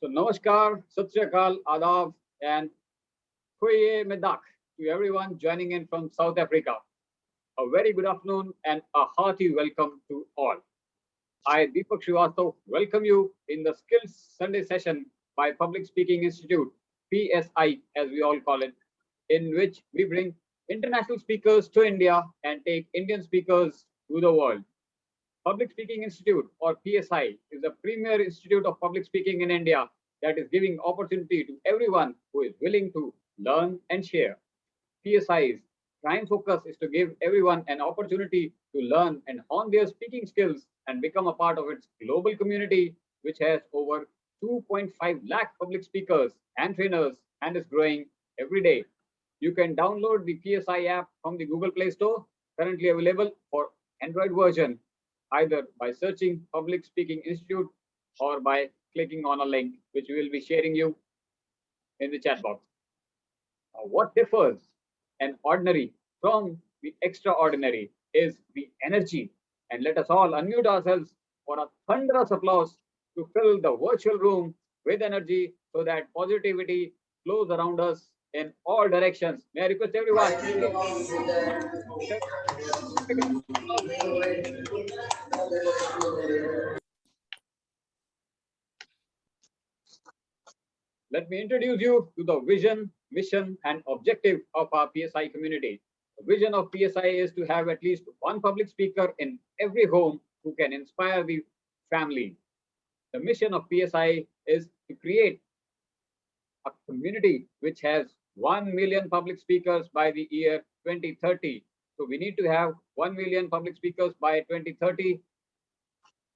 So, Namaskar, Sat Sri Akal, Adab, and Khoye Medak to everyone joining in from South Africa. A very good afternoon and a hearty welcome to all. I, Deepak Srivastav, welcome you in the Skills Sunday session by Public Speaking Institute, PSI as we all call it, in which we bring international speakers to India and take Indian speakers to the world. Public Speaking Institute, or PSI, is the premier institute of public speaking in India that is giving opportunity to everyone who is willing to learn and share. PSI's prime focus is to give everyone an opportunity to learn and hone their speaking skills and become a part of its global community, which has over 2.5 lakh public speakers and trainers and is growing every day. You can download the PSI app from the Google Play Store, currently available for Android version, either by searching Public Speaking Institute or by clicking on a link which we will be sharing you in the chat box. What differs an ordinary from the extraordinary is the energy. And let us all unmute ourselves for a thunderous applause to fill the virtual room with energy so that positivity flows around us in all directions. May I request everyone? Let me introduce you to the vision, mission, and objective of our PSI community. The vision of PSI is to have at least one public speaker in every home who can inspire the family. The mission of PSI is to create a community which has 1 million public speakers by the year 2030. So we need to have 1 million public speakers by 2030.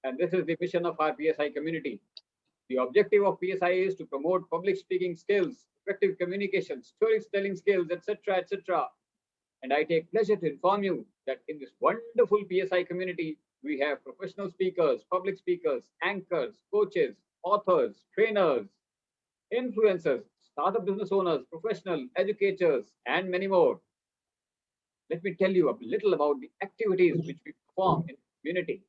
And this is the mission of our PSI community. The objective of PSI is to promote public speaking skills, effective communication, storytelling skills, etc., etc. And I take pleasure to inform you that in this wonderful PSI community, we have professional speakers, public speakers, anchors, coaches, authors, trainers, influencers, startup business owners, professional educators, and many more. Let me tell you a little about the activities which we perform in the community.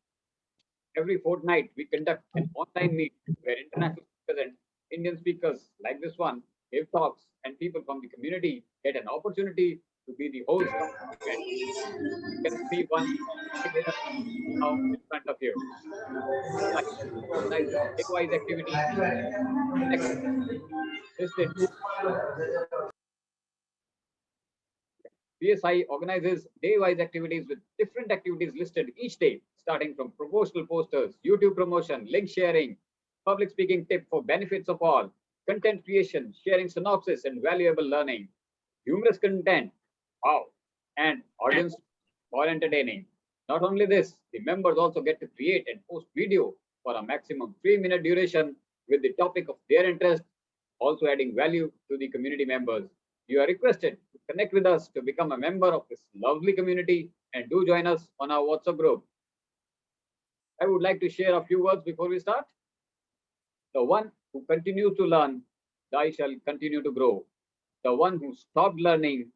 Every fortnight, we conduct an online meet where international speakers and Indian speakers like this one give talks, and people from the community get an opportunity to be the host of the event. You can see one here now in front of you. I organize day-wise activity. Listed. PSI organizes day-wise activities with different activities listed each day, starting from promotional posters, YouTube promotion, link sharing, public speaking tip for benefits of all, content creation, sharing synopsis and valuable learning, humorous content, wow, and audience for entertaining. Not only this, the members also get to create and post video for a maximum 3-minute duration with the topic of their interest, also adding value to the community members. You are requested to connect with us to become a member of this lovely community and do join us on our WhatsApp group. I would like to share a few words before we start. The one who continues to learn, thy shall continue to grow. The one who stopped learning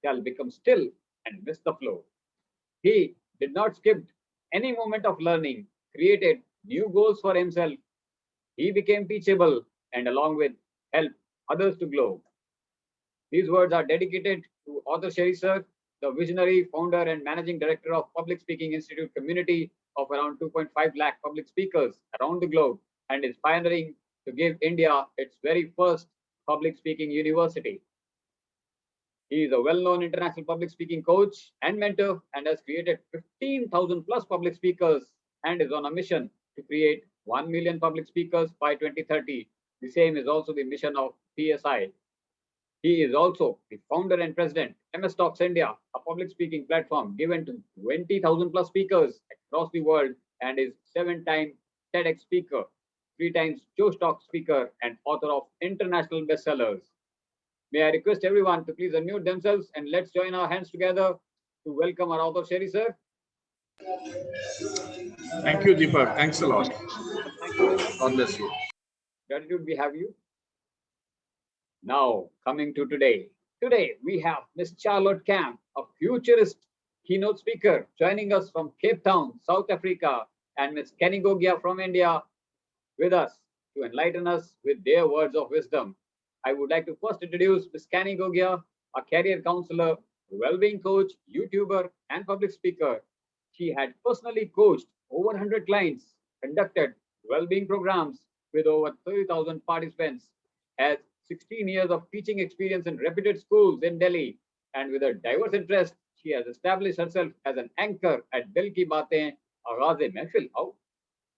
shall become still and miss the flow. He did not skip any moment of learning, created new goals for himself. He became teachable and along with help others to grow. These words are dedicated to author Sherry Sir, the visionary founder and managing director of Public Speaking Institute community of around 2.5 lakh public speakers around the globe and is pioneering to give India its very first public speaking university. He is a well-known international public speaking coach and mentor and has created 15,000 plus public speakers and is on a mission to create 1 million public speakers by 2030. The same is also the mission of PSI. He is also the founder and president, MS Talks India, a public speaking platform given to 20,000 plus speakers across the world and is 7-time TEDx speaker, 3 times Joe Stock speaker, and author of international bestsellers. May I request everyone to please unmute themselves and let's join our hands together to welcome our author, Sherry Sir. Thank you, Deepak. Thanks a lot. Thank you very much. God bless you. Gratitude we have you. Now, coming to today. Today, we have Miss Charlotte Kemp, a futurist keynote speaker, joining us from Cape Town, South Africa, and Miss Canny Gogia from India with us. to enlighten us with their words of wisdom. I would like to first introduce Ms. Canny Gogia, a career counselor, well-being coach, YouTuber, and public speaker. She had personally coached over 100 clients, conducted well-being programs with over 30,000 participants, has 16 years of teaching experience in reputed schools in Delhi, and with a diverse interest, she has established herself as an anchor at Dil Ki Baatein, Aagaaz-e Mehfil,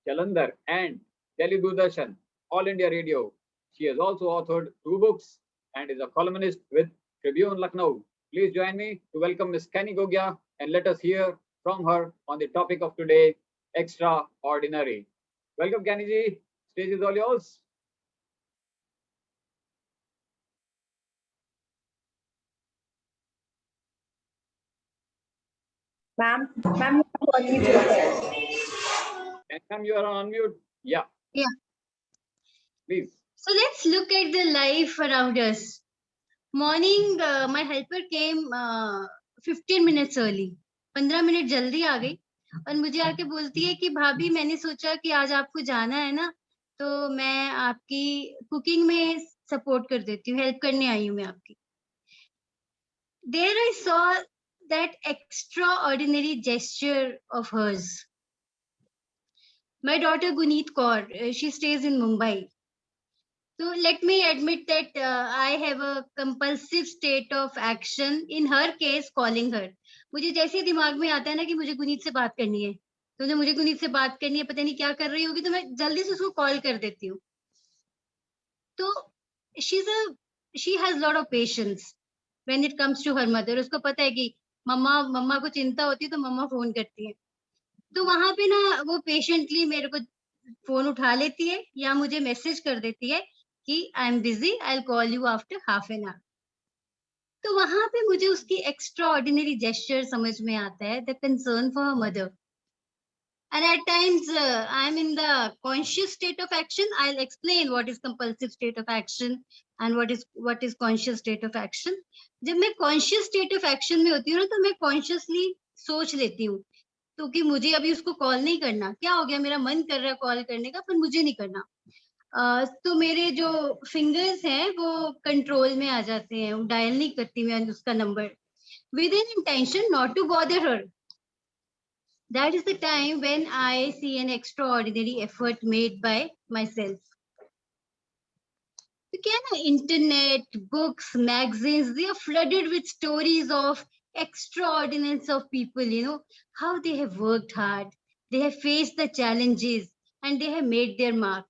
Jalandhar, and Delhi Doordarshan, All India Radio. She has also authored 2 books and is a columnist with Tribune Lucknow. Please join me to welcome Ms. Canny Gogia and let us hear from her on the topic of today, extraordinary. Welcome, Canny ji. Stage is all yours. Ma'am, you have to unmute yourself. And ma'am, you are on mute. Yeah, Yeah. please. So let's look at the life around us. Morning, my helper came 15 minutes early. 15 minute जल्दी आ गई और मुझे आके बोलती है कि भाभी मैंने सोचा कि आज आपको जाना है ना, तो मैं आपकी कुकिंग में सपोर्ट कर देती हूँ, हेल्प करने आई हूँ मैं आपकी. There I saw that extraordinary gesture of hers. My daughter Guneet Kaur, she stays in Mumbai. So let me admit that I have a compulsive state of action. In her case, calling her. मुझे जैसे दिमाग में आता है ना कि मुझे गुनीत से बात करनी है, तो जब मुझे गुनीत से बात करनी है, पता नहीं क्या कर रही होगी, तो मैं जल्दी से उसको कॉल कर देती हूँ. तो she has lot of patience when it comes to her mother. उसको पता है कि मम्मा को चिंता होती है तो मम्मा फोन करती है. तो वहां पे ना वो पेशेंटली मेरे को फोन उठा लेती है या मुझे मैसेज कर देती है कि I am busy, I will call you after half an hour. तो वहां पे मुझे उसकी एक्स्ट्रा ऑर्डिनरी जेस्चर समझ में आता है, the concern for her mother. And at times I'm in the conscious state of action. I'll explain what is compulsive state of action and what is conscious state of action. जब मैं conscious state of action में होती हूँ ना, तो मैं consciously सोच लेती हूँ तो कि मुझे अभी उसको कॉल नहीं करना. क्या हो गया, मेरा मन कर रहा है कॉल करने का पर मुझे नहीं करना. तो मेरे जो फिंगर्स हैं वो कंट्रोल में आ जाते हैं, डायल नहीं करती मैं उसका number with an intention not to bother her. That is the time when I see an extraordinary effort made by myself. You can internet, books, magazines, they are flooded with stories of extraordinance of people, how they have worked hard, they have faced the challenges, and they have made their mark.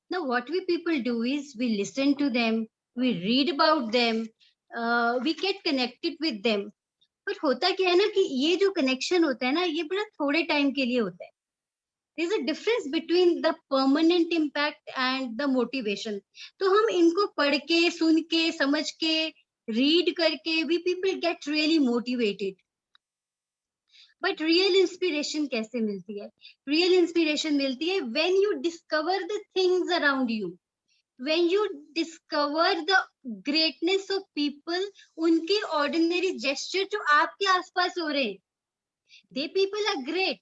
Now, what we people do is we listen to them, we read about them, we get connected with them. पर होता क्या है ना कि ये जो connection होता है ना, ये बड़ा थोड़े टाइम के लिए होता है. There's a difference between the permanent impact and the motivation. तो हम इनको पढ़ के, सुन के, समझ के, read करके, we people get really motivated. But real inspiration कैसे मिलती है? Real inspiration मिलती है when you discover the things around you. When you discover the greatness of people, उनके ordinary gesture जो आपके आसपास हो रहे हैं, they people are great.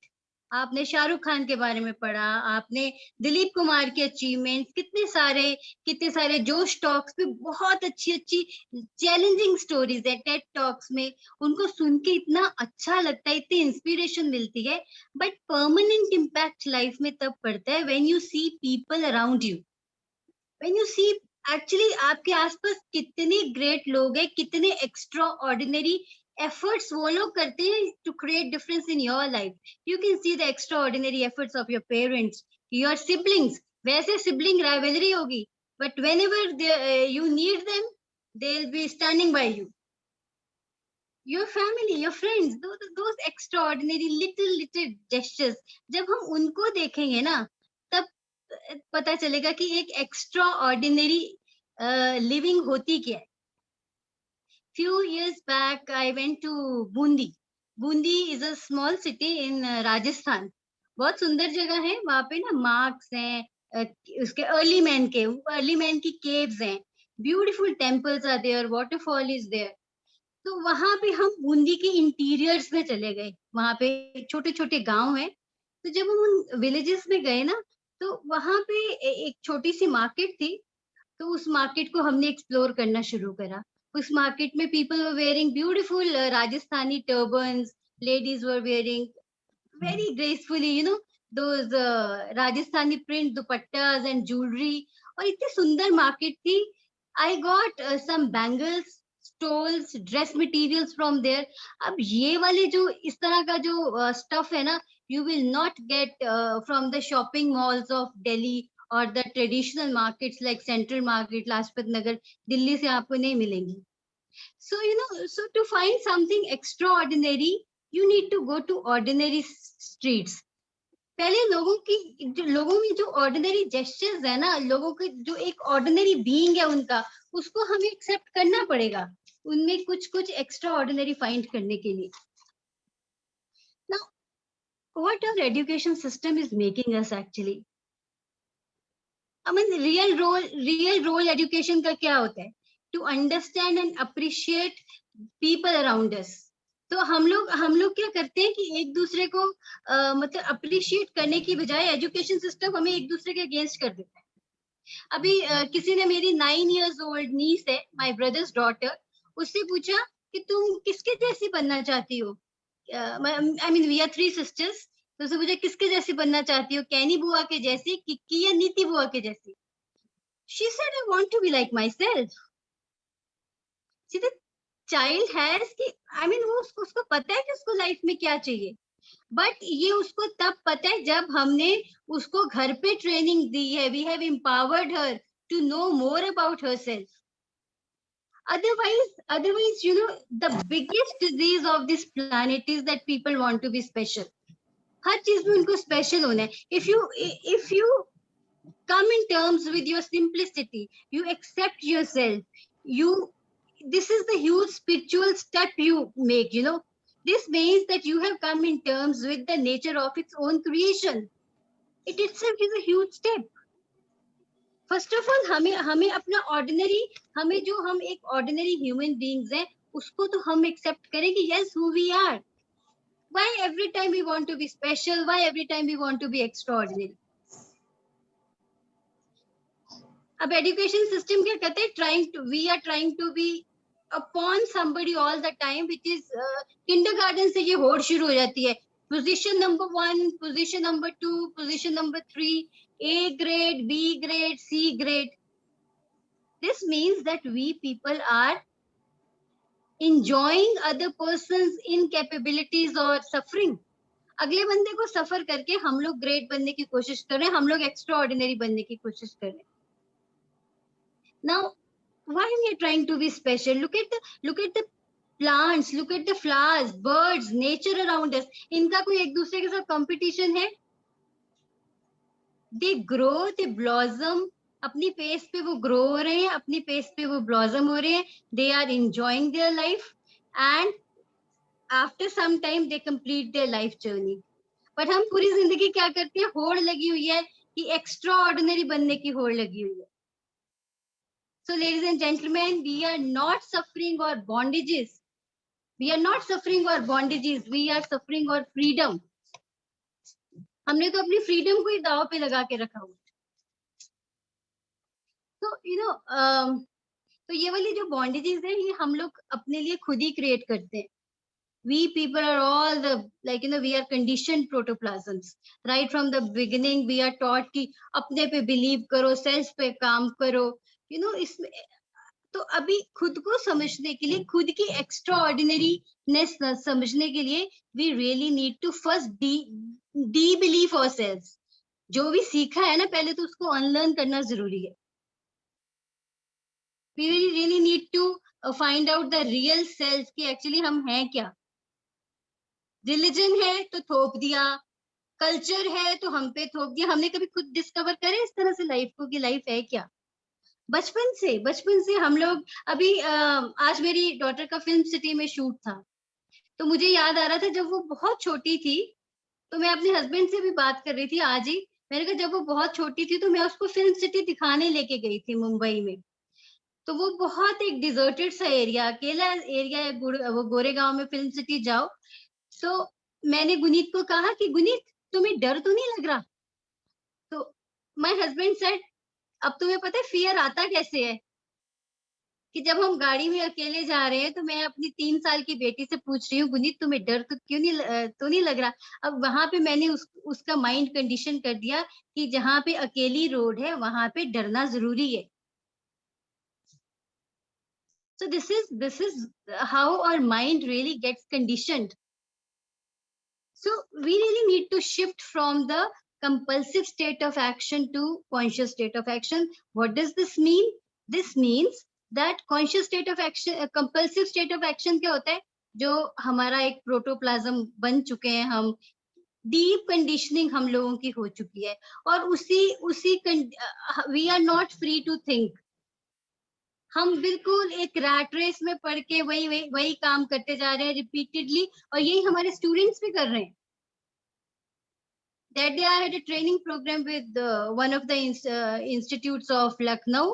आपने शाहरुख खान के बारे में पढ़ा, आपने दिलीप कुमार के अचीवमेंट्स, कितने सारे जोश टॉक्स पे बहुत अच्छी चैलेंजिंग स्टोरीज है टेड टॉक्स में, उनको सुन के इतना अच्छा लगता है, इतनी इंस्पिरेशन मिलती है. बट परमानेंट इम्पैक्ट लाइफ में तब पड़ता है when you see people around you, when you see actually आपके आसपास कितने ग्रेट लोग हैं, कितने एक्स्ट्रा ऑर्डिनरी efforts वो लोग करते हैं to create difference in your life. You can see the extraordinary efforts of your parents, your siblings. वैसे sibling rivalry होगी, but whenever you need them, they'll be standing by you. Your family, your friends, those extraordinary little gestures, जब हम उनको देखेंगे ना, तब पता चलेगा कि एक extraordinary living होती क्या है. Few years back, I went to Bundi. Bundi is a small city in Rajasthan. बहुत सुंदर जगह है. वहाँ पे ना मार्क्स हैं, उसके अर्ली मैन की केव्स हैं, beautiful temples are there, waterfall is there. तो वहाँ पे हम बूंदी के इंटीरियर्स में चले गए. वहाँ पे छोटे छोटे गांव हैं. तो जब हम उन विलेजेस में गए ना, तो वहां पे एक छोटी सी मार्केट थी, तो उस मार्केट को हमने एक्सप्लोर करना शुरू करा। उस मार्केट में people were wearing beautiful Rajasthani turbans, ladies were wearing very gracefully, you know, those Rajasthani print dupattas and jewelry. और इतनी सुंदर मार्केट थी. I got some bangles, stoles, dress materials from there. अब ये वाले जो इस तरह का जो stuff है ना, you will not get from the shopping malls of Delhi or the traditional markets like Central Market, Lajpat Nagar, Delhi से आपको नहीं मिलेंगी. So, you know, so to find something extraordinary, you need to go to ordinary streets. पहले लोगों में जो ordinary gestures है ना, लोगों के जो एक ऑर्डिनरी बीइंग है उनका, उसको हमें एक्सेप्ट करना पड़ेगा, उनमें कुछ एक्स्ट्रा ऑर्डिनरी फाइंड करने के लिए. Now, what our education system is making us actually? I mean, real role education का क्या होता है? To understand and appreciate people around us. तो हम लोग क्या करते हैं कि एक दूसरे को मतलब अप्रिशिएट करने की बजाय एजुकेशन सिस्टम हमें एक दूसरे के अगेंस्ट कर देता है. अभी किसी ने, मेरी 9 years old नीस है, माय ब्रदर्स डॉटर, उससे पूछा कि तुम किसके जैसी बनना चाहती हो. I mean we are 3 sisters. तो उससे पूछा किसके जैसी बनना चाहती हो, कैनी बुआ के जैसी, किक्की या नीति बुआ के जैसी. She said I want to be like myself. See the child has कि आई मीन वो उसको पता है कि उसको लाइफ में क्या चाहिए, बट ये उसको तब पता है जब हमने उसको घर पे ट्रेनिंग दी है. We have empowered her to know more about herself. Otherwise, you know, the biggest disease of this planet is that people want to be special. हर चीज में उनको स्पेशल होना है. If you come in terms with your simplicity, you accept yourself, this is the huge spiritual step you make, you know. This means that you have come in terms with the nature of its own creation. It itself is a huge step. First of all, हमें अपना ordinary, हमें जो हम एक ordinary human beings हैं, उसको तो हम एक्सेप्ट करें कि yes, who we are. Why every time we want to be special? Why every time we want to be extraordinary? अब एजुकेशन सिस्टम क्या कहते हैं, we are trying to be upon somebody all the time, which is kindergarten से ये होड़ शुरू हो जाती है. Position number 1, position number 2, position number 3, A grade, B grade, C grade. This means that we people are enjoying other person's incapabilities or suffering. अगले बंदे को सफर करके हम लोग ग्रेट बनने की कोशिश कर रहे हैं, हम लोग एक्स्ट्रा ऑर्डिनरी बनने की कोशिश कर रहे हैं. Now, why we are trying to be special? Look at the plants, look at the flowers, birds, nature around us. इनका कोई एक दूसरे के साथ कंपटीशन है? They grow, they blossom. अपनी पेस पे वो ग्रो हो रहे हैं, अपनी पेस पे वो ब्लॉसम हो रहे हैं. They are enjoying their life, and after some time they complete their life journey. But हम पूरी जिंदगी क्या करते हैं? होड़ लगी हुई है कि एक्स्ट्रा ऑर्डिनरी बनने की होड़ लगी हुई है. So, ladies and gentlemen, we are not suffering our bondages. We are not suffering our bondages. We are suffering our freedom. हमने तो अपनी फ्रीडम को ही दाव पे लगा के रखा हुआ. तो you know, तो ये वाली जो bondages है, ये हम लोग अपने लिए खुद ही क्रिएट करते हैं. We people are all the, like, you know, we are conditioned protoplasms. Right from the beginning, we are taught कि अपने पे believe करो, self पे काम करो. You know, इसमें तो अभी खुद को समझने के लिए, खुद की एक्स्ट्रा ऑर्डिनरीनेस समझने के लिए, we really need to first de-believe ourselves. जो भी सीखा है ना, पहले तो उसको अनलर्न करना जरूरी है. We really need to find out the real self कि एक्चुअली हम हैं क्या. रिलीजन है तो थोप दिया, कल्चर है तो हम पे थोप दिया. हमने कभी खुद डिस्कवर करे इस तरह से लाइफ को कि लाइफ है क्या. बचपन से हम लोग, अभी आज मेरी डॉटर का फिल्म सिटी में शूट था, तो मुझे याद आ रहा था जब वो बहुत छोटी थी, तो मैं अपने हस्बैंड से भी बात कर रही थी आज ही. मैंने कहा जब वो बहुत छोटी थी तो मैं उसको फिल्म सिटी दिखाने लेके गई थी मुंबई में. तो वो बहुत एक डिजर्टेड सा एरिया, अकेला एरिया है, वो गोरेगांव में फिल्म सिटी जाओ. तो मैंने गुनीत को कहा कि गुनीत, तुम्हें डर तो नहीं लग रहा? तो माय हस्बैंड सेड, अब तुम्हें पता है फियर आता कैसे है, कि जब हम गाड़ी में अकेले जा रहे हैं तो मैं अपनी 3 साल की बेटी से पूछ रही हूँ, गुनीत तुम्हें डर तो क्यों नहीं तो नहीं लग रहा। अब वहां पे मैंने उसका माइंड कंडीशन कर दिया कि जहाँ पे अकेली रोड है वहां पे डरना जरूरी है। So this is how our mind really gets conditioned. So we really need to shift from the compulsive state of action to conscious state of action. What does this mean? This means that conscious state of action, compulsive state of action क्या होता है, जो हमारा एक protoplasm बन चुके हैं हम, डीप कंडीशनिंग हम लोगों की हो चुकी है, और उसी उसी we are not free to think. हम बिल्कुल एक रैट रेस में पढ़ के वही काम करते जा रहे हैं रिपीटेडली, और यही हमारे स्टूडेंट्स भी कर रहे हैं। That day I had a training program with one of the institutes of Lucknow.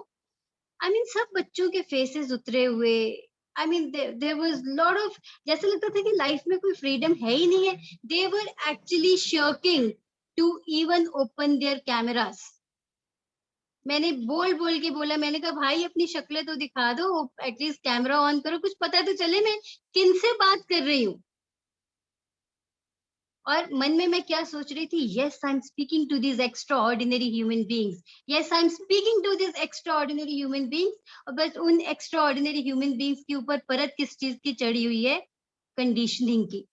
I mean, सब बच्चों के faces उतरे हुए। I mean, there was lot of, जैसे लगता था कि लाइफ में कोई फ्रीडम है ही नहीं है। They were actually shirking to even open their cameras. मैंने बोल बोल के बोला, मैंने कहा भाई अपनी शक्लें तो दिखा दो, एटलीस्ट कैमरा ऑन करो, कुछ पता तो चले मैं किन से बात कर रही हूँ। और मन में मैं क्या सोच रही थी, yes I am speaking to this extraordinary human beings, yes I am speaking to this extraordinary human beings. और बस उन एक्स्ट्रा ऑर्डिनरी ह्यूमन बींग्स के ऊपर परत किस चीज की चढ़ी हुई है, कंडीशनिंग की।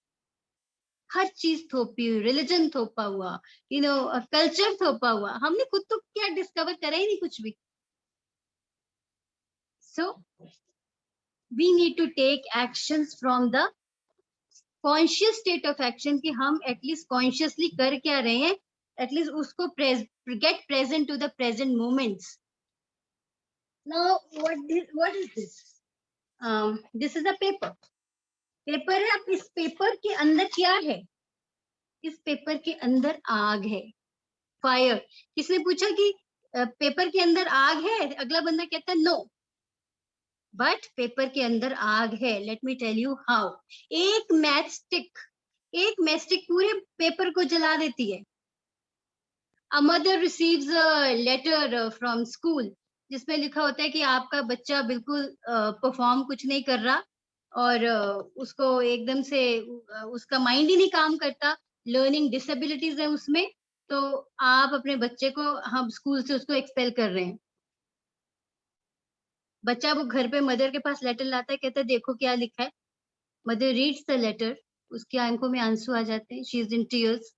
हर चीज थोपी हुई, रिलीजन थोपा हुआ, कल्चर थोपा हुआ, हमने खुद तो क्या डिस्कवर करा ही नहीं कुछ भी। So we need to take actions from the conscious state of action, कि हम एटलीस्ट कॉन्शियसली कर क्या रहे हैं, एटलीस्ट उसको get present to the present moments. Now what is this? This is a paper. Paper है। अब इस पेपर के अंदर क्या है? इस पेपर के अंदर आग है, फायर। किसने पूछा कि पेपर के अंदर आग है? अगला बंदा कहता है नो, बट पेपर के अंदर आग है। Let me tell you how. एक मैच स्टिक पूरे पेपर को जला देती है। A mother receives a letter from school, जिसमें लिखा होता है कि आपका बच्चा बिल्कुल परफॉर्म कुछ नहीं कर रहा, और उसको एकदम से उसका माइंड ही नहीं काम करता, लर्निंग डिसेबिलिटीज है उसमें, तो आप अपने बच्चे को, हम स्कूल से उसको एक्सपेल कर रहे हैं। बच्चा वो घर पे मदर के पास लेटर लाता है, कहता है देखो क्या लिखा है। मदर रीड्स द लेटर, उसकी आंखों में आंसू आ जाते हैं, she is in tears.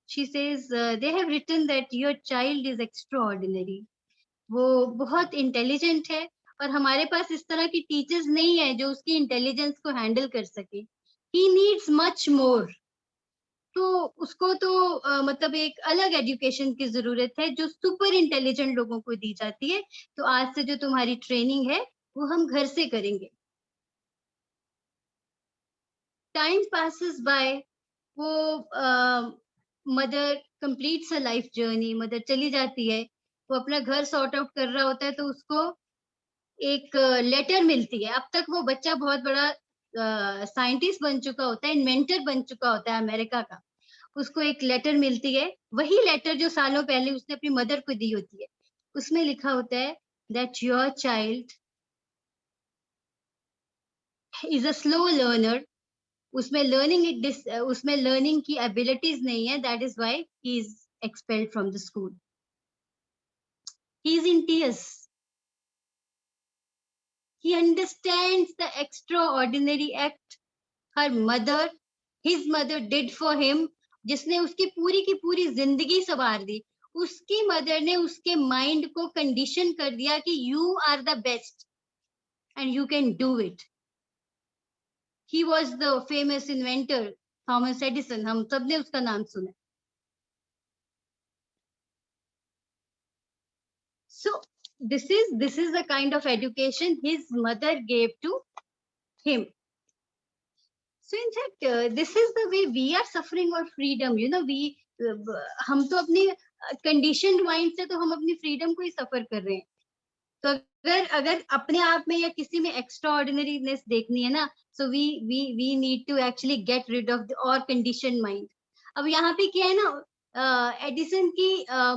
She says they have written that your child is extraordinary. वो बहुत इंटेलिजेंट है, और हमारे पास इस तरह की टीचर्स नहीं है जो उसकी इंटेलिजेंस को हैंडल कर सके। He needs much more. तो उसको तो मतलब एक अलग एजुकेशन की जरूरत है, जो सुपर इंटेलिजेंट लोगों को दी जाती है। तो आज से जो तुम्हारी ट्रेनिंग है वो हम घर से करेंगे। टाइम पासेस बाय, वो mother completes a life journey, mother चली जाती है, वो अपना घर सॉर्ट आउट कर रहा होता है, तो उसको एक लेटर मिलती है। अब तक वो बच्चा बहुत बड़ा साइंटिस्ट बन चुका होता है, इन्वेंटर बन चुका होता है अमेरिका का। उसको एक लेटर मिलती है, वही लेटर जो सालों पहले उसने अपनी मदर को दी होती है। उसमें लिखा होता है that your child is a slow learner. उसमें लर्निंग की एबिलिटीज नहीं है, that is why he is expelled from the school. He is in tears. He understands the extraordinary act his mother did for him, जिसने उसकी पूरी की पूरी जिंदगी संवार दी। उसकी मदर ने उसके माइंड को कंडीशन कर दिया कि you are the best and you can do it. He was the famous inventor Thomas Edison, हम सबने उसका नाम सुना। So this is the kind of education his mother gave to him. So in fact, this is the way we are suffering our freedom. हम तो अपनी conditioned mind से तो हम अपनी freedom को ही suffer कर रहे हैं। तो अगर अपने आप में या किसी में extraordinariness देखनी है ना, so we need to actually get rid of our conditioned mind. अब यहाँ पे क्या है ना, एडिसन की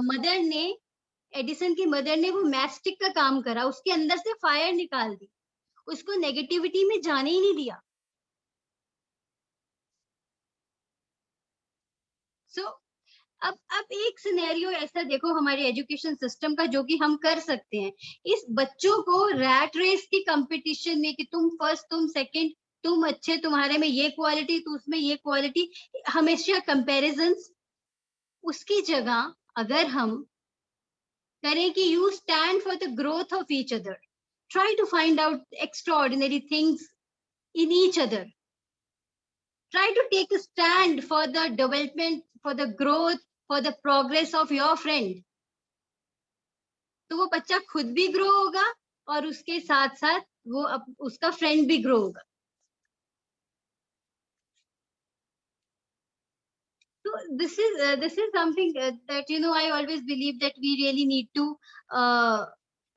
मदर ने एडिसन की मदर ने वो मैस्टिक का काम करा, उसके अंदर से फायर निकाल दी, उसको नेगेटिविटी में जाने ही नहीं दिया. सो अब एक सिनेरियो ऐसा देखो हमारे एजुकेशन सिस्टम का, जो कि हम कर सकते हैं. इस बच्चों को रैट रेस की कंपटीशन में कि तुम फर्स्ट, तुम सेकंड, तुम अच्छे, तुम्हारे में ये क्वालिटी, तो उसमें ये क्वालिटी, हमेशा कंपैरिजंस. उसकी जगह अगर हम करें कि you stand for the growth of each other, try to find out extraordinary things in each other, try to take a stand for the development, for the growth, for the progress of your friend. तो वो बच्चा खुद भी grow होगा और उसके साथ साथ वो उसका फ्रेंड भी ग्रो होगा. So this is something that I always believe that we really need to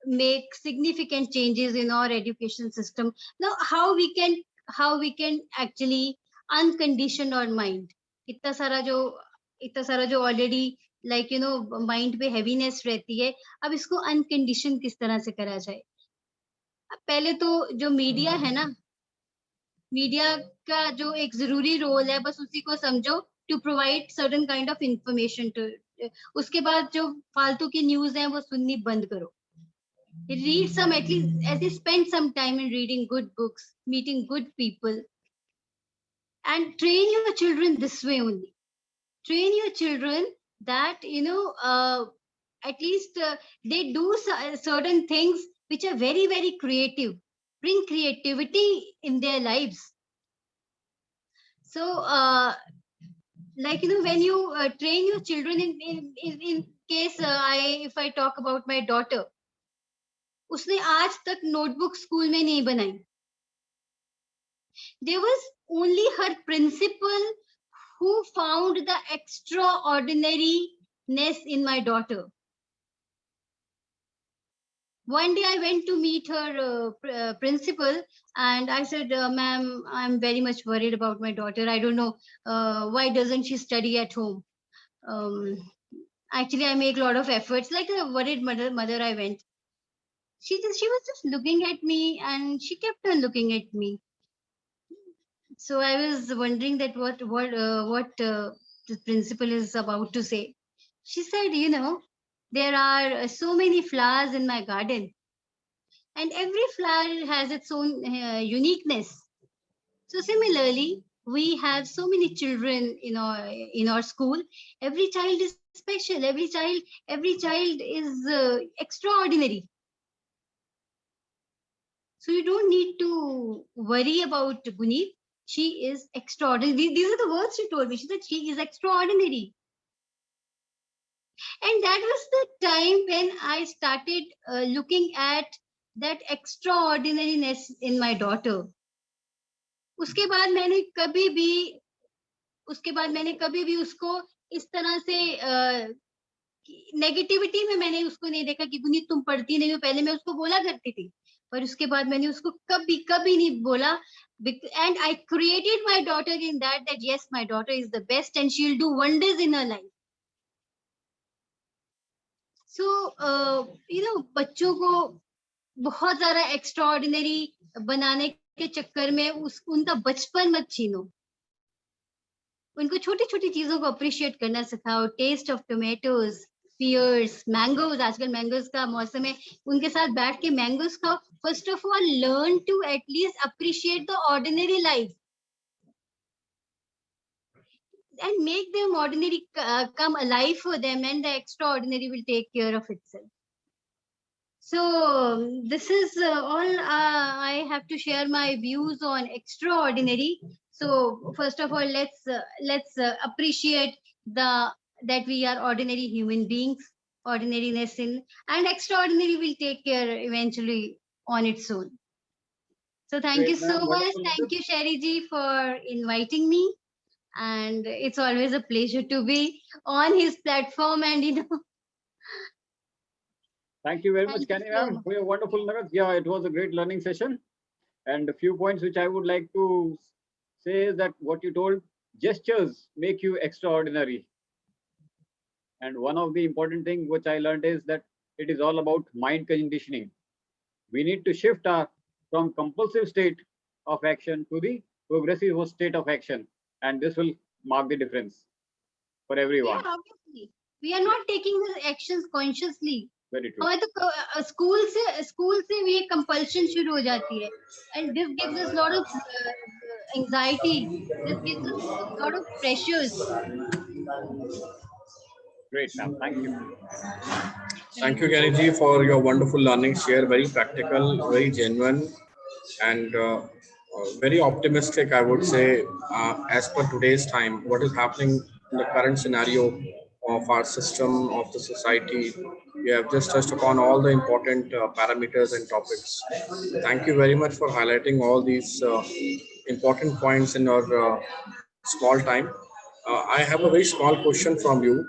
make significant changes in our education system. Now how we can actually uncondition our mind. इतना सारा जो ऑलरेडी माइंड पे heaviness रहती है, अब इसको अनकंडीशन किस तरह से करा जाए. पहले तो जो मीडिया है ना, मीडिया का जो एक जरूरी रोल है, बस उसी को समझो, to provide certain kind of information to. उसके बाद जो फालतू की न्यूज है वो सुननी बंद करो. Read some, at least spend some time in reading good books, meeting good people, and train your children this way only. Train your children that at least they do certain things which are very, very creative, bring creativity in their lives. So when you train your children, in case if I talk about my daughter, उसने आज तक notebook school में नहीं बनाई. There was only her principal who found the extraordinariness in my daughter. One day I went to meet her principal, and I said, ma'am, I'm very much worried about my daughter. I don't know why doesn't she study at home. Actually, I make a lot of efforts. Like a worried mother I went. She was just looking at me, and she kept on looking at me. So I was wondering that what the principal is about to say. She said, there are so many flowers in my garden, and every flower has its own uniqueness. So similarly, we have so many children in our school. Every child is special. Every child is extraordinary. So you don't need to worry about Guneet. She is extraordinary. These are the words she told me. She said she is extraordinary. And that was the time when I started looking at that extraordinariness in my daughter. उसके बाद मैंने कभी भी उसको इस तरह से negativity में मैंने उसको नहीं देखा कि गुनीत तुम पढ़ती नहीं हो. पहले मैं उसको बोला करती थी, पर उसके बाद मैंने उसको कभी नहीं बोला. And I created my daughter in that yes, my daughter is the best and she'll do wonders in her life. So बच्चों को बहुत ज्यादा एक्स्ट्राऑर्डिनरी बनाने के चक्कर में उनका बचपन मत छीनो. उनको छोटी छोटी चीजों को अप्रिशिएट करना सिखाओ. Taste of tomatoes, pears, mangoes. आजकल मैंगोज का मौसम है, उनके साथ बैठ के मैंगोज खाओ. First of all learn to at least appreciate the ordinary life and make them ordinary come alive for them, and the extraordinary will take care of itself. So this is all I have to share my views on extraordinary. So first of all, let's appreciate that we are ordinary human beings, ordinariness in, and extraordinary will take care eventually on its own. So thank Great, you so ma'am. much. Wonderful. Thank you, Sherry ji, for inviting me. And it's always a pleasure to be on his platform, and Thank you very Thank much, you Canny so ma'am, much. for your wonderful nuggets. Yeah, it was a great learning session. And a few points which I would like to say is that what you told, gestures make you extraordinary. And one of the important things which I learned is that It is all about mind conditioning. We need to shift our from compulsive state of action to the progressive state of action, and this will mark the difference for Yeah, everyone. obviously. We are not taking the actions consciously. Very true. हमें तो school से भी एक compulsion शुरू हो जाती है, and this gives us a lot of anxiety. This gives us a lot of pressures. Great, ma'am. Thank you. Thank Thank you, Kenny ji, for your wonderful learning share. Very practical, very genuine, and very optimistic, I would say, as per today's time, what is happening in the current scenario of our system, of the society. You have just touched upon all the important parameters and topics. Thank you very much for highlighting all these important points in your small time. I have a very small question from you.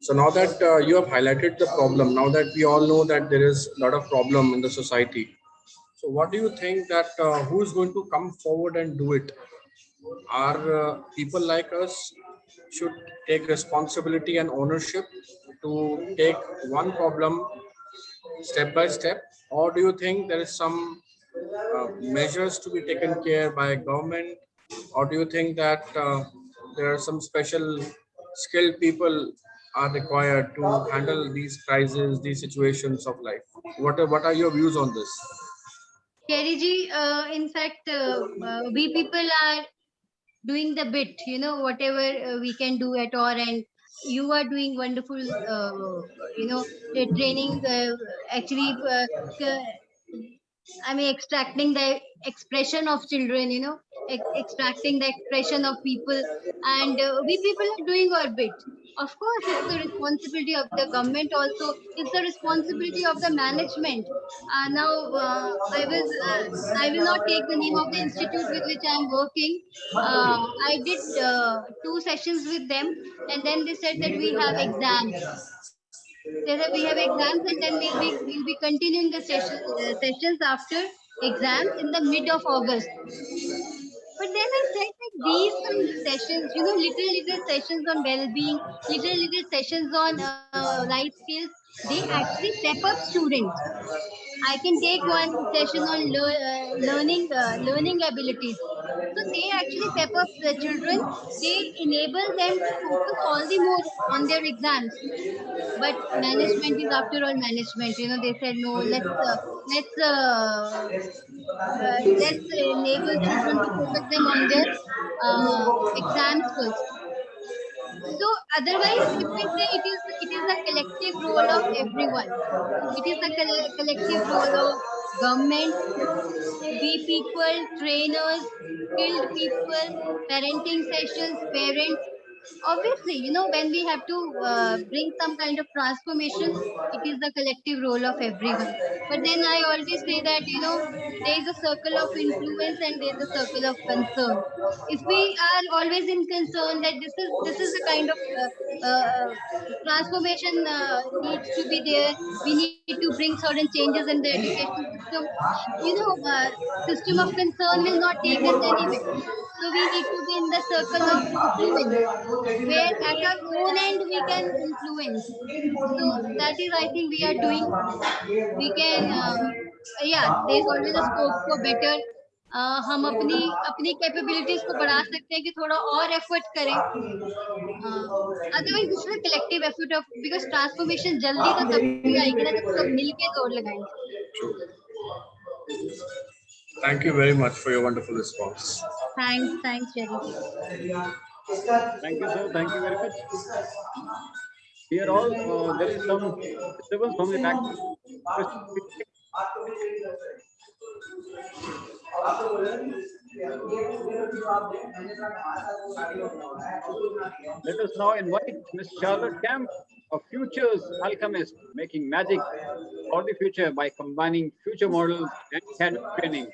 So now that you have highlighted the problem, now that we all know that there is a lot of problem in the society, so what do you think that who is going to come forward and do it? Are people like us should take responsibility and ownership to take one problem step by step, or do you think there is some measures to be taken care by government, or do you think that there are some special skilled people are required to handle these crises, these situations of life? What are your views on this? Kerry ji, in fact, we people are doing the bit, whatever we can do at our end. You are doing wonderful, training. Actually, I mean, extracting the expression of children, extracting the expression of people, and we people are doing our bit. Of course, it's the responsibility of the government. Also, it's the responsibility of the management. Now, I will not take the name of the institute with which I am working. I did 2 sessions with them, and then they said that we have exams. They said we have exams, and then we'll be continuing the sessions after exams in the mid of August. But then I said that these kind of sessions, little sessions on well-being, little sessions on life skills, they actually step up students. I can take one session on learning abilities. So they actually pep up the children. They enable them to focus all the more on their exams. But management is after all management. They said no. Let's enable children to focus them on their exams first. So otherwise, if I say it is a collective role of everyone. It is a collective role of government, we people, trainers, skilled people, parenting sessions, parents. Obviously, when we have to bring some kind of transformation, it is the collective role of everyone. But then I always say that, there is a circle of influence and there is a circle of concern. If we are always in concern that this is the kind of transformation needs to be there, we need to bring certain changes in the education system. System of concern will not take us anywhere. So we need to be in the circle of influence, where at our own end we can influence. So that is, I think, we are doing. We can, yeah, there is always a scope for better. हम अपनी अपनी capabilities को बढ़ा सकते हैं कि थोड़ा और एफर्ट करें. Otherwise this is a collective effort of, because transformation जल्दी तो तभी आएगी ना जब सब मिलके जोर लगाएंगे. Thank you very much for your wonderful response. Thanks, Jerry. Thank you, sir. Thank you very much. Here all there is some disturbance from the background. Let us now invite Miss Charlotte Kemp, a futures alchemist, making magic for the future by combining future models and academic training.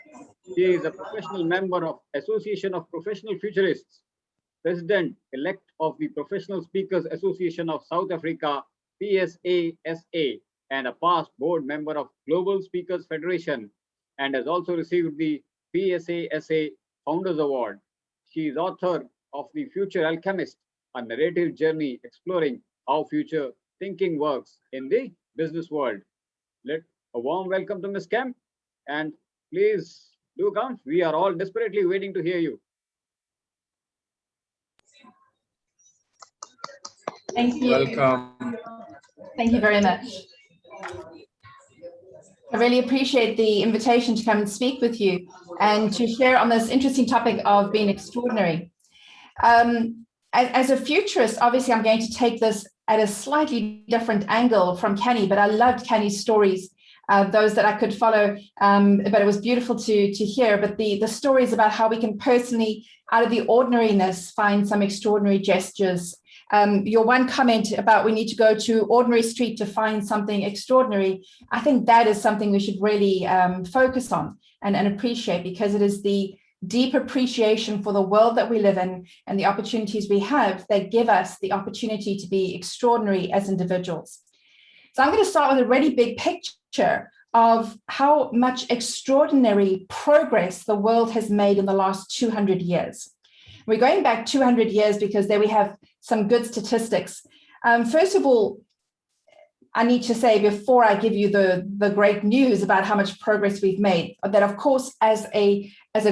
She is a professional member of Association of Professional Futurists, President-elect of the Professional Speakers Association of South Africa, PSASA, and a past board member of Global Speakers Federation, and has also received the PSASA Founders Award. She is author of The Future Alchemist, a narrative journey exploring how future thinking works in the business world. Let a warm welcome to Ms. Kemp, and please do come. We are all desperately waiting to hear you. Thank you. Welcome. Thank you very much. I really appreciate the invitation to come and speak with you and to share on this interesting topic of being extraordinary. As a futurist, obviously, I'm going to take this at a slightly different angle from Canny, but I loved Canny's stories, those that I could follow, but it was beautiful to hear. But the stories about how we can personally, out of the ordinariness, find some extraordinary gestures. Your one comment about we need to go to ordinary street to find something extraordinary, I think that is something we should really focus on and appreciate, because it is the deep appreciation for the world that we live in and the opportunities we have that give us the opportunity to be extraordinary as individuals. So I'm going to start with a really big picture of how much extraordinary progress the world has made in the last 200 years. We're going back 200 years because there we have some good statistics. First of all, I need to say, before I give you the great news about how much progress we've made, that of course, as a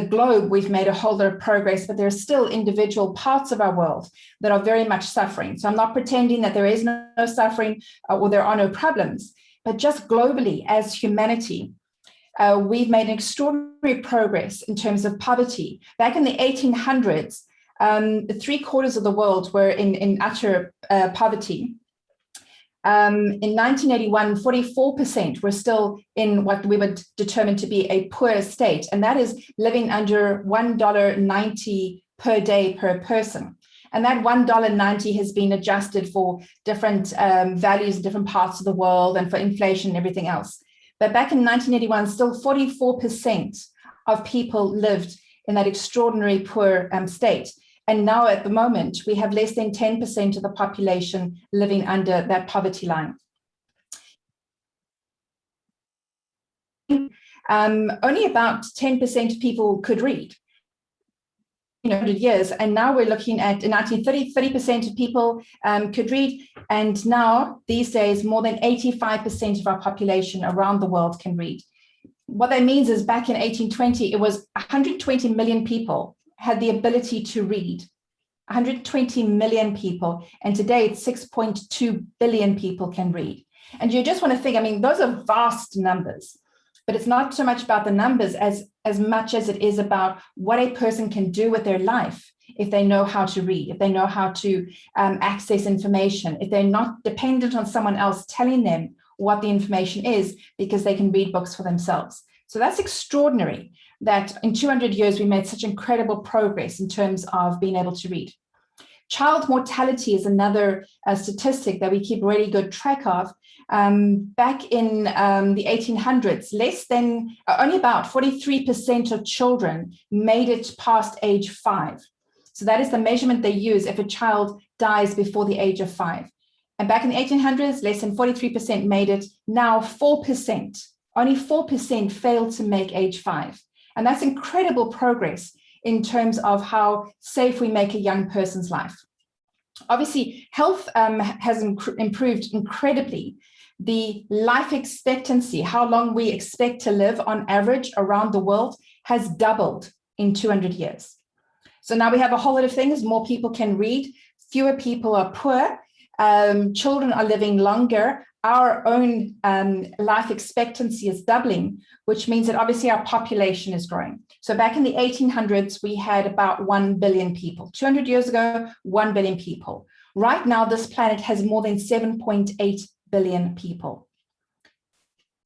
globe, we've made a whole lot of progress, but there are still individual parts of our world that are very much suffering. So I'm not pretending that there is no suffering or there are no problems, but just globally as humanity, we've made an extraordinary progress in terms of poverty. Back in the 1800s, 3/4 of the world were in utter poverty. In 1981, 44% were still in what we would determine to be a poor state, and that is living under $1.90 per day per person. And that $1.90 has been adjusted for different values in different parts of the world and for inflation and everything else. But back in 1981, still 44% of people lived in that extraordinary poor state. And now at the moment, we have less than 10% of the population living under that poverty line. Only about 10% of people could read. 100 years, and now we're looking at in 1930, 30% of people could read, and now these days more than 85% of our population around the world can read. What that means is back in 1820, it was 120 million people had the ability to read. 120 million people, and today it's 6.2 billion people can read. And you just want to think, I mean, those are vast numbers. But it's not so much about the numbers as much as it is about what a person can do with their life if they know how to read, if they know how to access information, if they're not dependent on someone else telling them what the information is, because they can read books for themselves. So that's extraordinary that in 200 years we made such incredible progress in terms of being able to read. Child mortality is another statistic that we keep really good track of. Back in the 1800s, only about 43% of children made it past age 5. So that is the measurement they use if a child dies before the age of 5. And back in the 1800s, less than 43% made it. Now 4%, only 4% failed to make age 5. And that's incredible progress in terms of how safe we make a young person's life. Obviously, health has improved incredibly. The life expectancy, how long we expect to live on average around the world, has doubled in 200 years. So now we have a whole lot of things. More people can read, fewer people are poor, children are living longer. Our own life expectancy is doubling, which means that obviously our population is growing. So back in the 1800s, we had about 1 billion people. 200 years ago, 1 billion people. Right now, this planet has more than 7.8 billion people.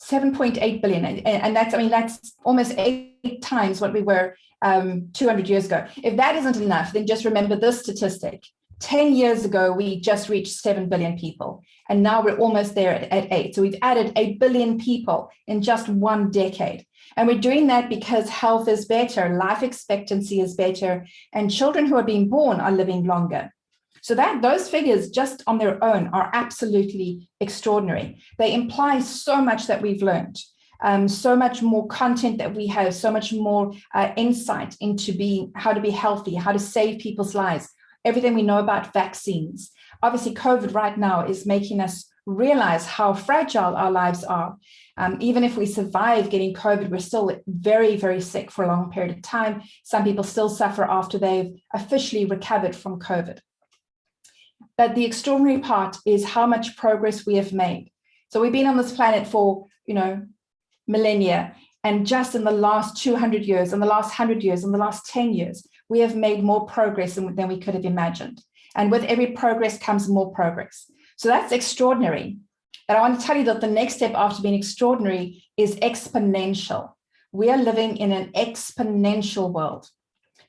7.8 billion. And that's almost 8 times what we were 200 years ago. If that isn't enough, then just remember this statistic. 10 years ago, we just reached 7 billion people, and now we're almost there at 8. So we've added 8 billion people in just 1 decade. And we're doing that because health is better, life expectancy is better, and children who are being born are living longer. So those figures just on their own are absolutely extraordinary. They imply so much that we've learned, so much more content that we have, so much more insight into how to be healthy, how to save people's lives. Everything we know about vaccines. Obviously, COVID right now is making us realize how fragile our lives are. Even if we survive getting COVID, we're still very, very sick for a long period of time. Some people still suffer after they've officially recovered from COVID. But the extraordinary part is how much progress we have made. So we've been on this planet for, millennia. And just in the last 200 years, in the last 100 years, in the last 10 years, we have made more progress than we could have imagined. And with every progress comes more progress. So that's extraordinary. But I want to tell you that the next step after being extraordinary is exponential. We are living in an exponential world.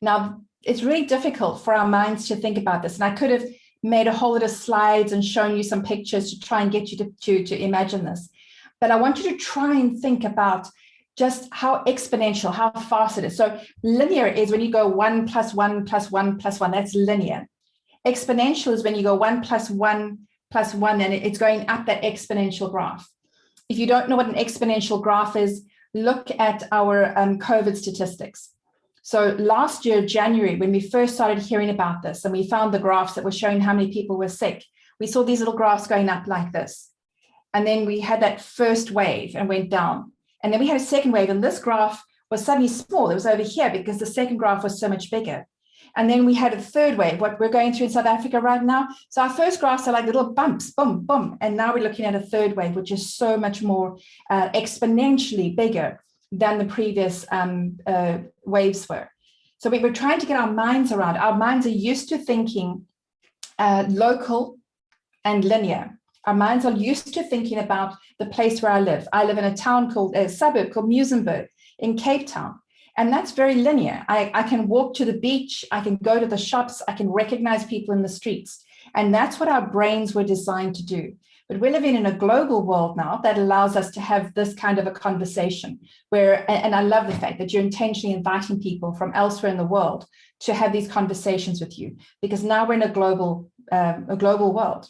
Now, it's really difficult for our minds to think about this. And I could have made a whole lot of slides and shown you some pictures to try and get you to imagine this. But I want you to try and think about just how exponential, how fast it is. So linear is when you go 1 + 1 + 1 + 1, that's linear. Exponential is when you go 1 + 1 + 1, and it's going up that exponential graph. If you don't know what an exponential graph is, look at our COVID statistics. So last year, January, when we first started hearing about this, and we found the graphs that were showing how many people were sick, we saw these little graphs going up like this. And then we had that first wave and went down. And then we had a second wave, and this graph was suddenly small. It was over here because the second graph was so much bigger. And then we had a third wave, what we're going through in South Africa right now. So our first graphs are like little bumps, boom, boom. And now we're looking at a third wave, which is so much more exponentially bigger than the previous waves were. So we were trying to get our minds around. Our minds are used to thinking local and linear. Our minds are used to thinking about the place where I live. I live in a suburb called Muizenberg in Cape Town. And that's very linear. I can walk to the beach, I can go to the shops, I can recognize people in the streets. And that's what our brains were designed to do. But we're living in a global world now that allows us to have this kind of a conversation where, and I love the fact that you're intentionally inviting people from elsewhere in the world to have these conversations with you, because now we're in a global world.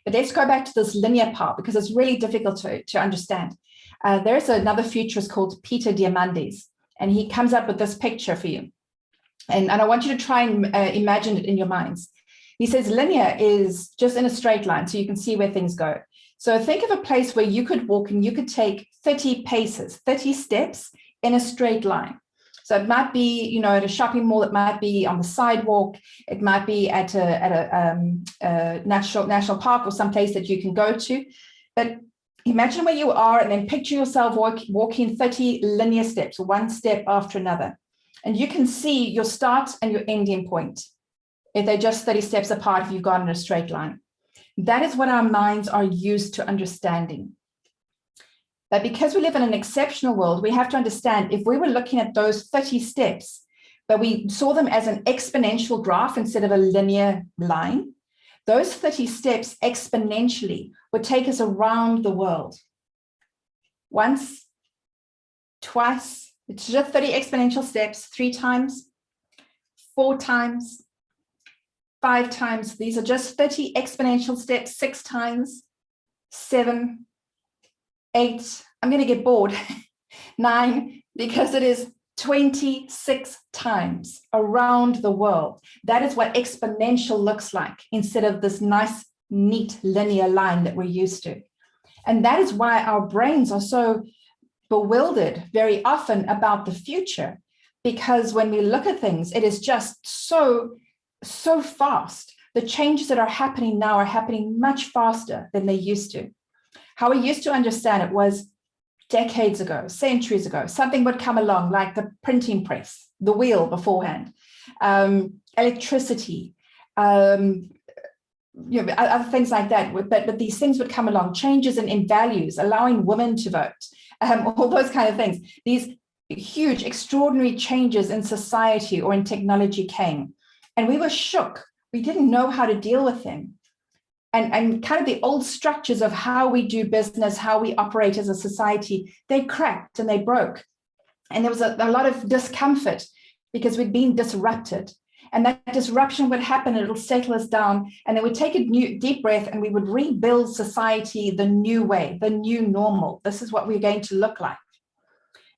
But let's go back to this linear part, because it's really difficult to understand. There's another futurist called Peter Diamandis, and he comes up with this picture for you. And I want you to try and imagine it in your minds. He says linear is just in a straight line, so you can see where things go. So think of a place where you could walk and you could take 30 paces, 30 steps in a straight line. So it might be, at a shopping mall, it might be on the sidewalk, it might be at a national park or some place that you can go to. But imagine where you are and then picture yourself walking 30 linear steps, one step after another. And you can see your start and your ending point, if they're just 30 steps apart, if you've gone in a straight line. That is what our minds are used to understanding. But because we live in an exceptional world, we have to understand if we were looking at those 30 steps, but we saw them as an exponential graph instead of a linear line, those 30 steps exponentially would take us around the world. Once, twice, it's just 30 exponential steps, 3 times, 4 times, 5 times. These are just 30 exponential steps, 6 times, 7, 8, I'm going to get bored, 9, because it is 26 times around the world. That is what exponential looks like instead of this nice, neat linear line that we're used to. And that is why our brains are so bewildered very often about the future, because when we look at things, it is just so fast. The changes that are happening now are happening much faster than they used to. How we used to understand it was decades ago, centuries ago, something would come along like the printing press, the wheel beforehand, electricity, other things like that. But these things would come along, changes in values, allowing women to vote, all those kind of things. These huge, extraordinary changes in society or in technology came, and we were shook. We didn't know how to deal with them. And kind of the old structures of how we do business, how we operate as a society, they cracked and they broke. And there was a lot of discomfort because we'd been disrupted. And that disruption would happen, and it'll settle us down. And then we'd take a deep breath and we would rebuild society the new way, the new normal. This is what we're going to look like.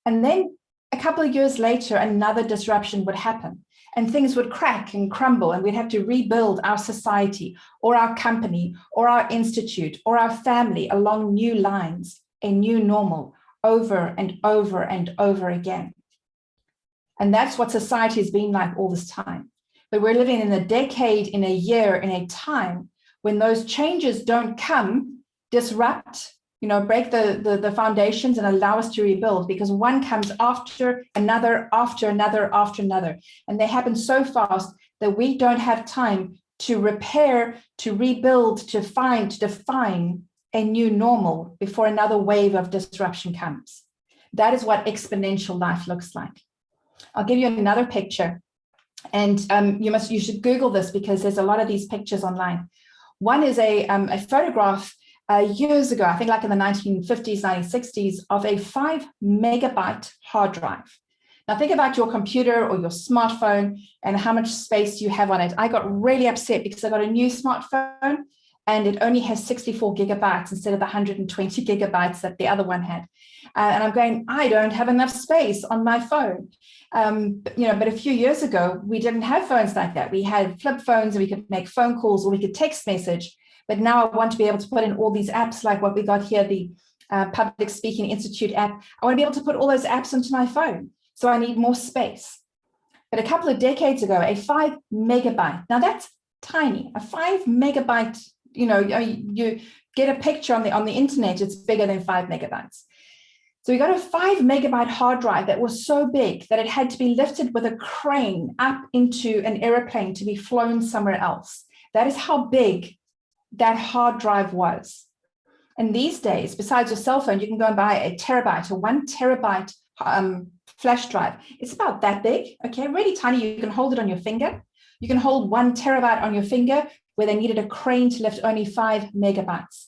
And then a couple of years later, another disruption would happen. and things would crack and crumble, and we'd have to rebuild our society or our company or our institute or our family along new lines, a new normal, over and over and over again. And that's what society has been like all this time. But we're living in a decade, in a year, in a time when those changes don't come, disrupt, break the foundations and allow us to rebuild, because one comes after another, after another, after another. And they happen so fast that we don't have time to repair, to rebuild, to find, to define a new normal before another wave of disruption comes. That is what exponential life looks like. I'll give you another picture. And you should Google this, because there's a lot of these pictures online. One is a photograph years ago, I think like in the 1950s, 1960s, of a 5 megabyte hard drive. Now think about your computer or your smartphone and how much space you have on it. I got really upset because I got a new smartphone and it only has 64 gigabytes instead of the 120 gigabytes that the other one had. And I'm going, I don't have enough space on my phone. But a few years ago, we didn't have phones like that. We had flip phones and we could make phone calls or we could text message. But now I want to be able to put in all these apps like what we got here, the Public Speaking Institute app. I want to be able to put all those apps into my phone. So I need more space. But a couple of decades ago, a 5 megabyte, now that's tiny, a 5 megabyte, you get a picture on the internet, it's bigger than 5 megabytes. So we got a 5 megabyte hard drive that was so big that it had to be lifted with a crane up into an airplane to be flown somewhere else. That is how big that hard drive was. And these days, besides your cell phone, you can go and buy a terabyte or 1 terabyte flash drive. It's about that big, okay, really tiny. You can hold it on your finger. You can hold 1 terabyte on your finger, where they needed a crane to lift only 5 megabytes.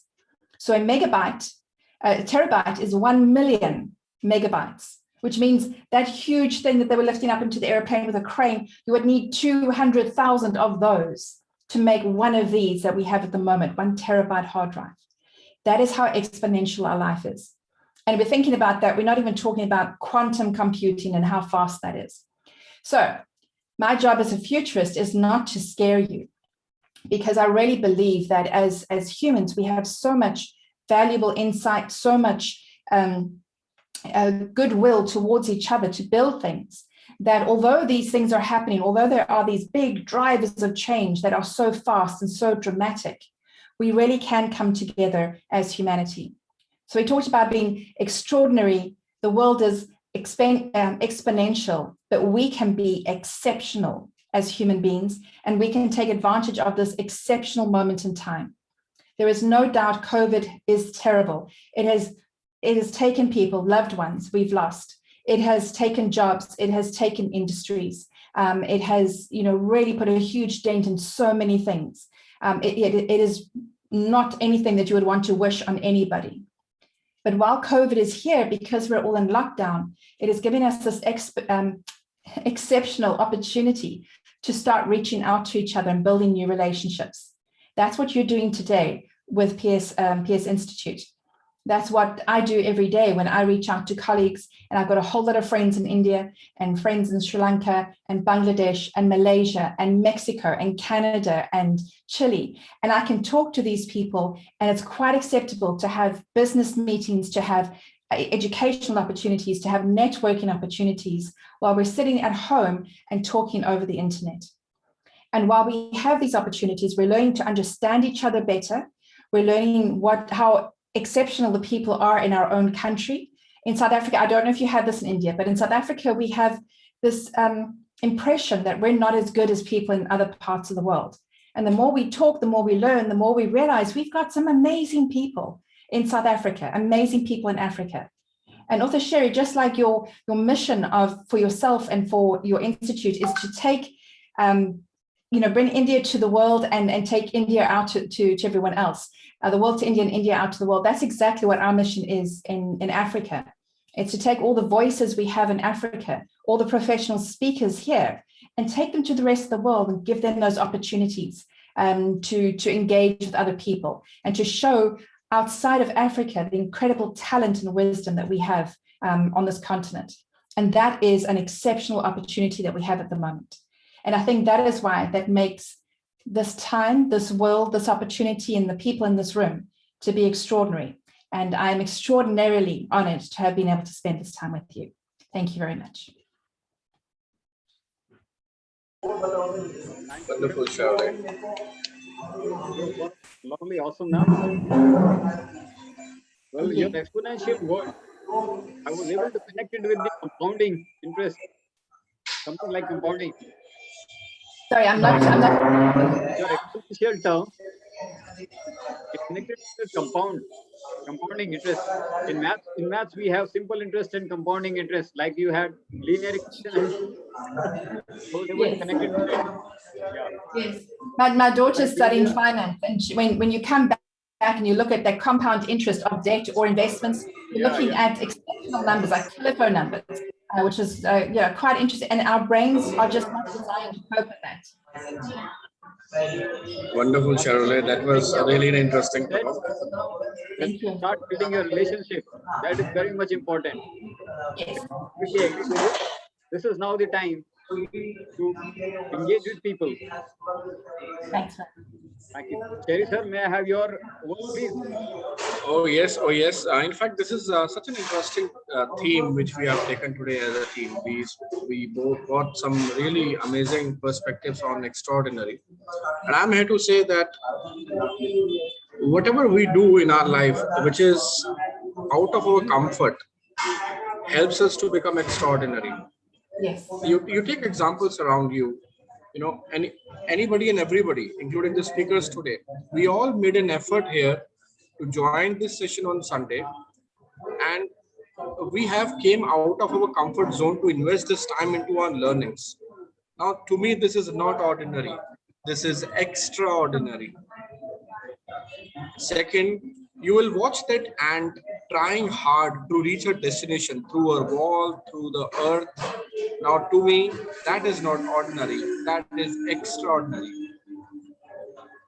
So a terabyte is 1 million megabytes, which means that huge thing that they were lifting up into the airplane with a crane, you would need 200,000 of those to make one of these that we have at the moment, 1 terabyte hard drive. That is how exponential our life is. And we're thinking about that. We're not even talking about quantum computing and how fast that is. So my job as a futurist is not to scare you, because I really believe that as humans, we have so much valuable insight, so much goodwill towards each other to build things, that although these things are happening, although there are these big drivers of change that are so fast and so dramatic, we really can come together as humanity. So we talked about being extraordinary. The world is exponential, but we can be exceptional as human beings, and we can take advantage of this exceptional moment in time. There is no doubt COVID is terrible. It has taken people, loved ones we've lost. It has taken jobs. It has taken industries. It has, really put a huge dent in so many things. It is not anything that you would want to wish on anybody. But while COVID is here, because we're all in lockdown, it is giving us this exceptional opportunity to start reaching out to each other and building new relationships. That's what you're doing today with PS Institute. That's what I do every day when I reach out to colleagues, and I've got a whole lot of friends in India and friends in Sri Lanka and Bangladesh and Malaysia and Mexico and Canada and Chile. And I can talk to these people, and it's quite acceptable to have business meetings, to have educational opportunities, to have networking opportunities while we're sitting at home and talking over the internet. And while we have these opportunities, we're learning to understand each other better. We're learning how exceptional the people are in our own country. In South Africa, I don't know if you have this in India, but in South Africa, we have this impression that we're not as good as people in other parts of the world. And the more we talk, the more we learn, the more we realize we've got some amazing people in South Africa, amazing people in Africa. And also, Sherry, just like your mission for yourself and for your institute is to take, bring India to the world and take India out to everyone else. The world to India and India out to the world. That's exactly what our mission is in Africa. It's to take all the voices we have in Africa, all the professional speakers here, and take them to the rest of the world and give them those opportunities to engage with other people and to show outside of Africa the incredible talent and wisdom that we have on this continent. And that is an exceptional opportunity that we have at the moment. And I think that is why that makes this time, this world, this opportunity, and the people in this room to be extraordinary. And I'm extraordinarily honored to have been able to spend this time with you. Thank you very much. Wonderful, Charlotte. Lovely, awesome, ma'am. Well, Thank your you. exponential word, I was able to connect it with the compounding interest, something like compounding. Sorry, I'm not. Your exponential term, it connected with compounding interest. In maths, we have simple interest and compounding interest, like you had linear equation. I was able to Yes. connect it with that. Yeah. Yes. My daughter's Thank you, studying dear. finance, and when you come back and you look at that compound interest of debt or investments, you're Yeah, looking yeah. at exceptional numbers like telephone numbers, which is quite interesting. And our brains are just not designed to cope with that. Wonderful, Charlotte. That was really an interesting Said, talk. when Thank you you. start building your relationship, that is very much important. Yes. Completely agree with it. This is now the time to engage with people. Thanks. Thank you. Cherry sir, may I have your word, please? Oh yes, oh yes. In fact, this is such an interesting theme which we have taken today as a team. We both got some really amazing perspectives on extraordinary, and I'm here to say that whatever we do in our life, which is out of our comfort, helps us to become extraordinary. Yes. You take examples around you, anybody and everybody, including the speakers today. We all made an effort here to join this session on Sunday, and we have came out of our comfort zone to invest this time into our learnings. Now, to me, this is not ordinary. This is extraordinary. Second, you will watch that ant trying hard to reach a destination through a wall, through the earth. Now, to me, that is not ordinary. That is extraordinary.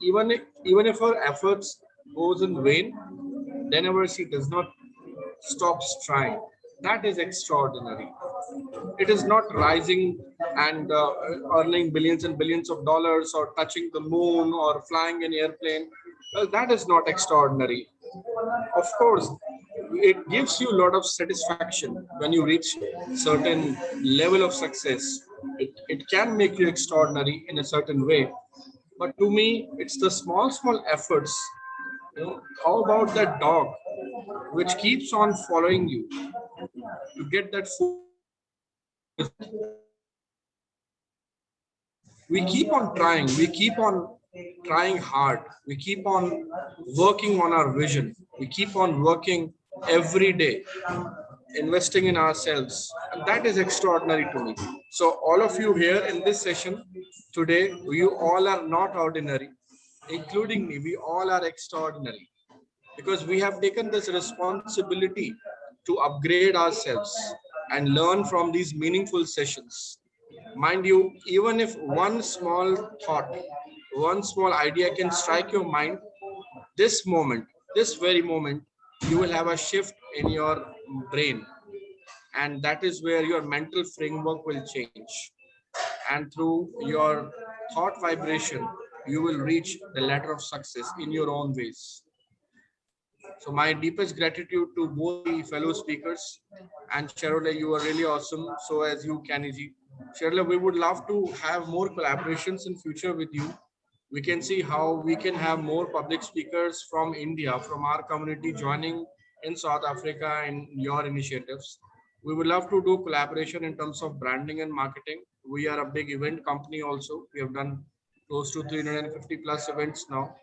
Even if her efforts goes in vain, whenever she does not stop trying, that is extraordinary. It is not rising and earning billions and billions of dollars or touching the moon or flying an airplane. Well, that is not extraordinary. Of course, it gives you a lot of satisfaction when you reach certain level of success. It can make you extraordinary in a certain way. But to me, it's the small efforts. How about that dog which keeps on following you to get that food? We keep on trying, we keep on trying hard, we keep on working on our vision, we keep on working every day, investing in ourselves, and that is extraordinary to me. So all of you here in this session today, you all are not ordinary, including me. We all are extraordinary because we have taken this responsibility to upgrade ourselves and learn from these meaningful sessions. Mind you, even if one small thought, one small idea can strike your mind, this moment, this very moment, you will have a shift in your brain. And that is where your mental framework will change. And through your thought vibration, you will reach the ladder of success in your own ways. So my deepest gratitude to both the fellow speakers, and Cheryl, you are really awesome. So as you, Canny ji. Cheryl, we would love to have more collaborations in future with you. We can see how we can have more public speakers from India, from our community joining in South Africa in your initiatives. We would love to do collaboration in terms of branding and marketing. We are a big event company also. We have done close to 350 plus events now,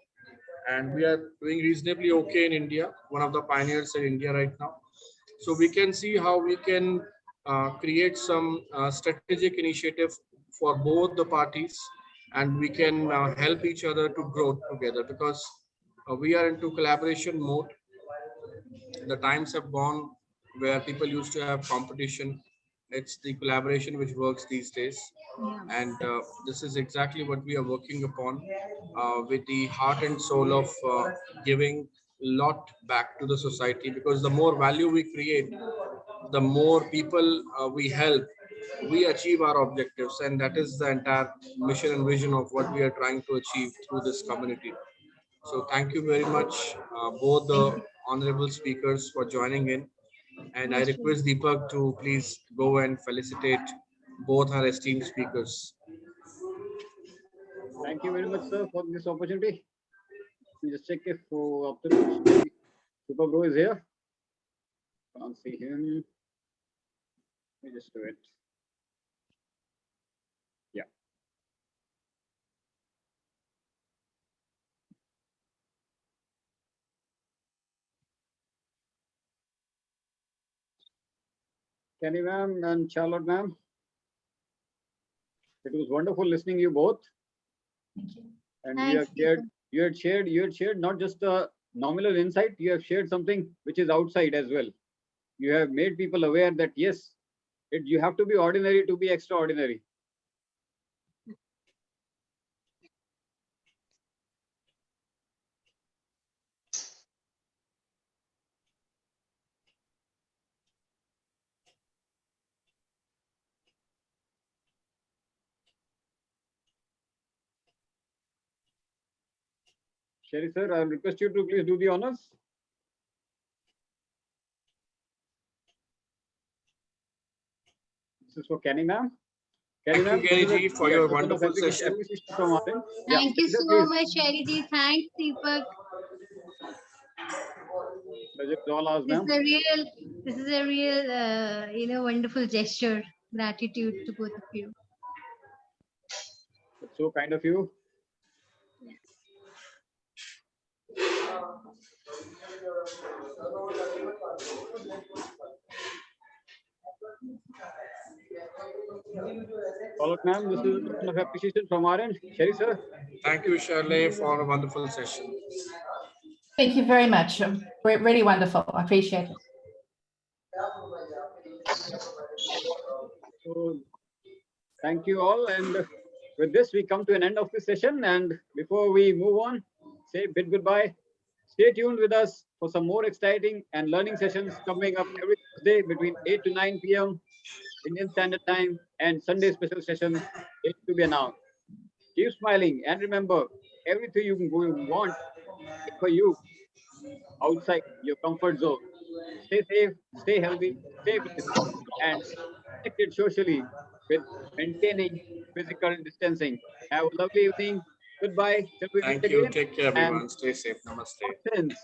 and we are doing reasonably okay in India, one of the pioneers in India right now. So we can see how we can create some strategic initiative for both the parties, and we can help each other to grow together, because we are into collaboration mode. The times have gone where people used to have competition. It's the collaboration which works these days. Yeah. And this is exactly what we are working upon, with the heart and soul of giving a lot back to the society, because the more value we create, the more people we help, we achieve our objectives, and that is the entire mission and vision of what we are trying to achieve through this community. So thank you very much, both the honorable speakers, for joining in. And I Most request Deepak to please go and felicitate both our esteemed speakers. Thank you very much, sir, for this opportunity. Let me just check if Super Bro is here. Can't see him. Let me just do it. Yeah. Kenny ma'am and Charlotte ma'am, it was wonderful listening to you both. Thank you. And Thanks, you had shared not just a nominal insight, you have shared something which is outside as well. You have made people aware that yes, you have to be ordinary to be extraordinary. Sherry sir, I'll request you to please do the honors. This is for Kenny ma'am. Kenny Thank you, ma'am, Kenny ji, for your token of wonderful session. appreciation from our end. Yeah, Thank you sir, so please. much, Charity. Thanks, Deepak. Pleasure is all ours, This ma'am. is a real, this is a real, wonderful gesture. Gratitude to both of you. It's so kind of you. Charlotte ma'am, this is a token of appreciation from our end. Sherry sir. Thank you, Shirley, for a wonderful session. Thank you very much. Really wonderful. I appreciate it. So, thank you all. And with this, we come to an end of this session. And before we move on, say bid goodbye. Stay tuned with us for some more exciting and learning sessions coming up every Thursday between 8 to 9 p.m. Indian Standard Time, and Sunday special sessions yet to be announced. Keep smiling and remember, everything you want is for you outside your comfort zone. Stay safe, stay healthy, stay blessed, and stay connected socially with maintaining physical distancing. Have a lovely evening. Goodbye till we meet Thank you. again. Take care, And everyone. Stay safe. Namaste. nonsense.